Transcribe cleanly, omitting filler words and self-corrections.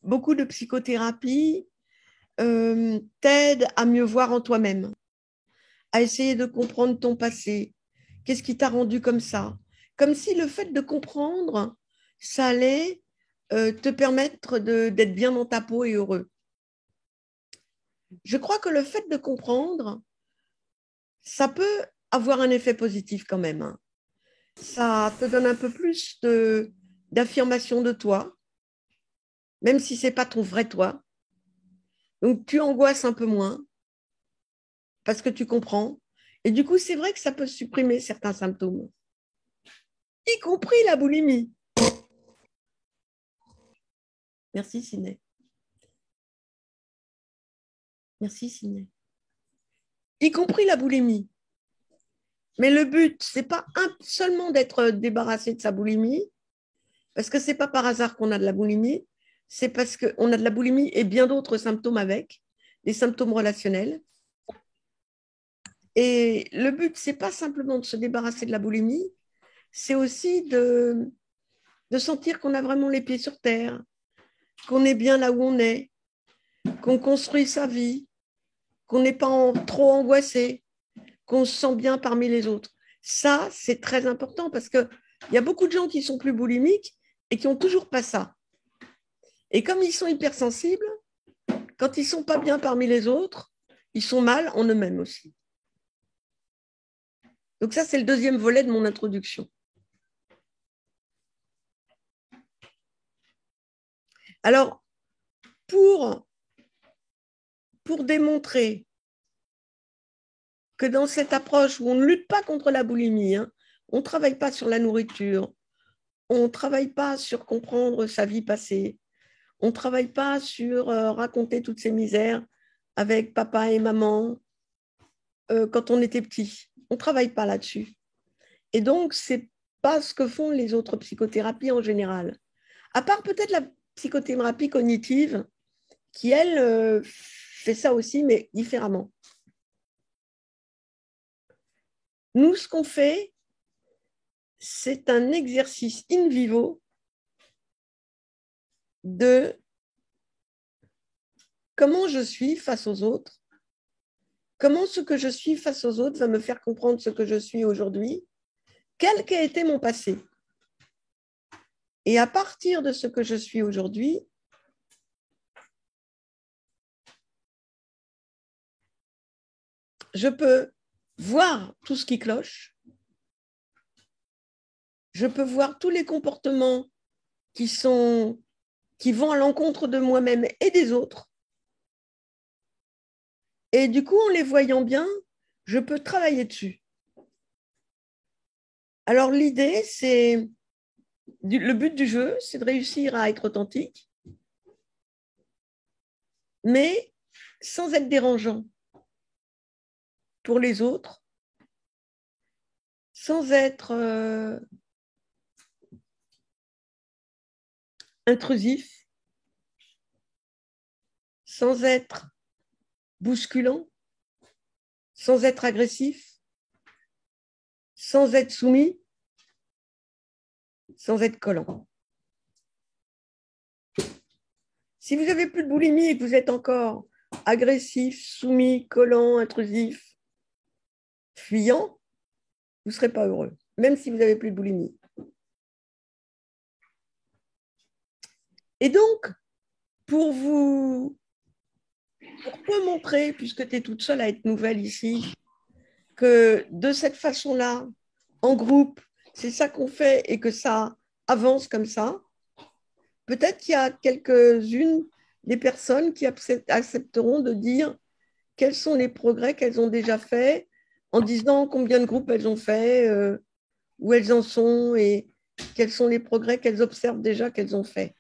Beaucoup de psychothérapie t'aide à mieux voir en toi-même, à essayer de comprendre ton passé. Qu'est-ce qui t'a rendu comme ça? Comme si le fait de comprendre, ça allait te permettre d'être bien dans ta peau et heureux. Je crois que le fait de comprendre, ça peut avoir un effet positif quand même, hein. Ça te donne un peu plus d'affirmation de toi, même si ce n'est pas ton vrai toi. Donc, tu angoisses un peu moins parce que tu comprends. Et du coup, c'est vrai que ça peut supprimer certains symptômes, y compris la boulimie. Merci, Siné. Merci, Siné. Y compris la boulimie. Mais le but, c'est pas seulement d'être débarrassé de sa boulimie, parce que c'est pas par hasard qu'on a de la boulimie, c'est parce qu'on a de la boulimie et bien d'autres symptômes avec, des symptômes relationnels. Et le but, c'est pas simplement de se débarrasser de la boulimie, c'est aussi de sentir qu'on a vraiment les pieds sur terre, qu'on est bien là où on est, qu'on construit sa vie, qu'on n'est pas trop angoissé, qu'on se sent bien parmi les autres. Ça, c'est très important parce qu'il y a beaucoup de gens qui sont plus boulimiques et qui n'ont toujours pas ça. Et comme ils sont hypersensibles, quand ils ne sont pas bien parmi les autres, ils sont mal en eux-mêmes aussi. Donc ça, c'est le deuxième volet de mon introduction. Alors, pour démontrer que dans cette approche où on ne lutte pas contre la boulimie, hein, on ne travaille pas sur la nourriture, on ne travaille pas sur comprendre sa vie passée, on ne travaille pas sur raconter toutes ces misères avec papa et maman quand on était petit. On ne travaille pas là-dessus. Et donc, ce n'est pas ce que font les autres psychothérapies en général. À part peut-être la psychothérapie cognitive, qui, elle, fait ça aussi, mais différemment. Nous, ce qu'on fait, c'est un exercice in vivo de comment je suis face aux autres, comment ce que je suis face aux autres va me faire comprendre ce que je suis aujourd'hui, quel qu'a été mon passé. Et à partir de ce que je suis aujourd'hui, je peux voir tout ce qui cloche, je peux voir tous les comportements qui vont à l'encontre de moi-même et des autres. Et du coup, en les voyant bien, je peux travailler dessus. Alors l'idée, c'est le but du jeu, c'est de réussir à être authentique, mais sans être dérangeant pour les autres, sans être intrusif, sans être bousculant, sans être agressif, sans être soumis, sans être collant. Si vous n'avez plus de boulimie et que vous êtes encore agressif, soumis, collant, intrusif, fuyant, vous ne serez pas heureux, même si vous n'avez plus de boulimie. Et donc, pour te montrer, puisque tu es toute seule à être nouvelle ici, que de cette façon-là, en groupe, c'est ça qu'on fait et que ça avance comme ça, peut-être qu'il y a quelques-unes des personnes qui accepteront de dire quels sont les progrès qu'elles ont déjà faits, en disant combien de groupes elles ont fait, où elles en sont et quels sont les progrès qu'elles observent déjà qu'elles ont faits.